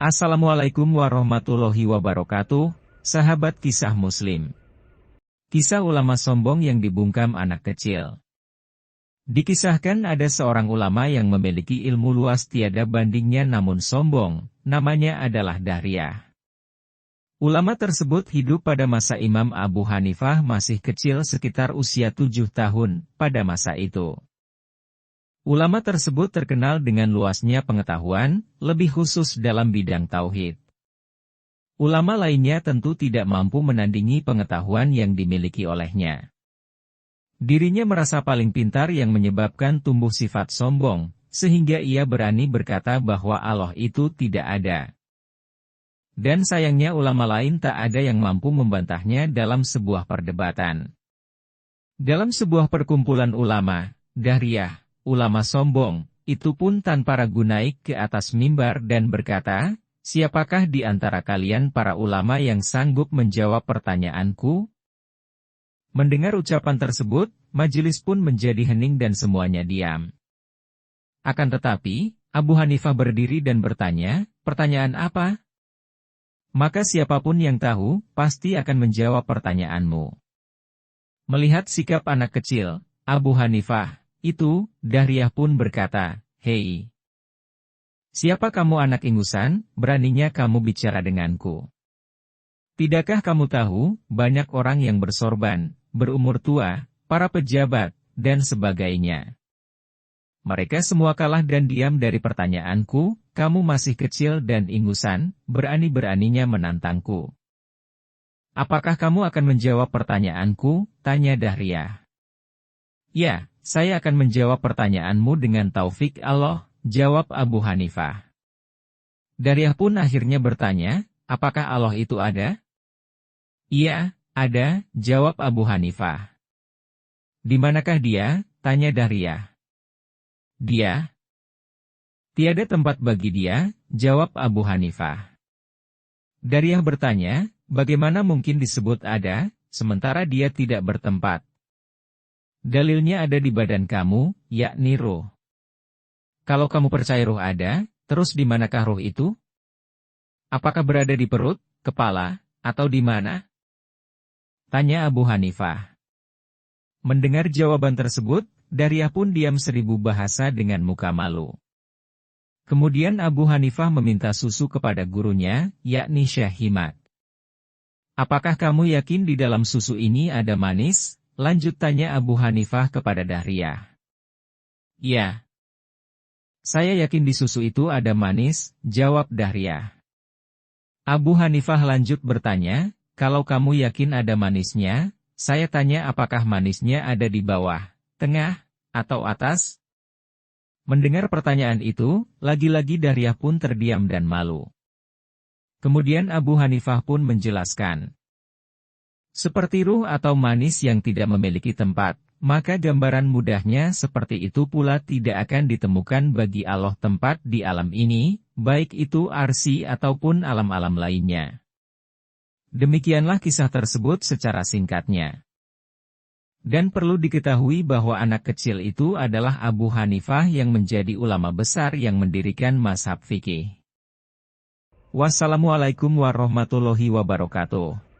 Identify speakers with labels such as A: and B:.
A: Assalamualaikum warahmatullahi wabarakatuh, sahabat kisah muslim. Kisah ulama sombong yang dibungkam anak kecil. Dikisahkan ada seorang ulama yang memiliki ilmu luas tiada bandingnya namun sombong, namanya adalah Dahriyah. Ulama tersebut hidup pada masa Imam Abu Hanifah masih kecil sekitar usia 7 tahun pada masa itu. Ulama tersebut terkenal dengan luasnya pengetahuan, lebih khusus dalam bidang tauhid. Ulama lainnya tentu tidak mampu menandingi pengetahuan yang dimiliki olehnya. Dirinya merasa paling pintar yang menyebabkan tumbuh sifat sombong, sehingga ia berani berkata bahwa Allah itu tidak ada. Dan sayangnya ulama lain tak ada yang mampu membantahnya dalam sebuah perdebatan. Dalam sebuah perkumpulan ulama, Dahriyah, ulama sombong, itu pun tanpa ragu naik ke atas mimbar dan berkata, "Siapakah di antara kalian para ulama yang sanggup menjawab pertanyaanku?" Mendengar ucapan tersebut, majelis pun menjadi hening dan semuanya diam. Akan tetapi, Abu Hanifah berdiri dan bertanya, "Pertanyaan apa?" "Maka siapapun yang tahu, pasti akan menjawab pertanyaanmu." Melihat sikap anak kecil, Abu Hanifah, Dahriyah pun berkata, "Hei, siapa kamu anak ingusan, beraninya kamu bicara denganku? Tidakkah kamu tahu, banyak orang yang bersorban, berumur tua, para pejabat, dan sebagainya. Mereka semua kalah dan diam dari pertanyaanku, kamu masih kecil dan ingusan, berani-beraninya menantangku. Apakah kamu akan menjawab pertanyaanku?" tanya Dahriyah. "Ya, saya akan menjawab pertanyaanmu dengan taufik Allah," jawab Abu Hanifah. Dahriyah pun akhirnya bertanya, "Apakah Allah itu ada?" "Iya, ada," jawab Abu Hanifah. "Di manakah dia?" tanya Dahriyah. "Dia? Tiada tempat bagi dia," jawab Abu Hanifah. Dahriyah bertanya, "Bagaimana mungkin disebut ada, sementara dia tidak bertempat?" "Dalilnya ada di badan kamu, yakni ruh. Kalau kamu percaya ruh ada, terus di manakah ruh itu? Apakah berada di perut, kepala, atau di mana?" tanya Abu Hanifah. Mendengar jawaban tersebut, Dahriyah pun diam 1000 bahasa dengan muka malu. Kemudian Abu Hanifah meminta susu kepada gurunya, yakni Syekh Himad. "Apakah kamu yakin di dalam susu ini ada manis?" lanjut tanya Abu Hanifah kepada Dahriyah. "Ya, saya yakin di susu itu ada manis," jawab Dahriyah. Abu Hanifah lanjut bertanya, "Kalau kamu yakin ada manisnya, saya tanya apakah manisnya ada di bawah, tengah, atau atas?" Mendengar pertanyaan itu, lagi-lagi Dahriyah pun terdiam dan malu. Kemudian Abu Hanifah pun menjelaskan, "Seperti ruh atau manis yang tidak memiliki tempat, maka gambaran mudahnya seperti itu pula tidak akan ditemukan bagi Allah tempat di alam ini, baik itu arsy ataupun alam-alam lainnya." Demikianlah kisah tersebut secara singkatnya. Dan perlu diketahui bahwa anak kecil itu adalah Abu Hanifah yang menjadi ulama besar yang mendirikan mazhab fikih. Wassalamualaikum warahmatullahi wabarakatuh.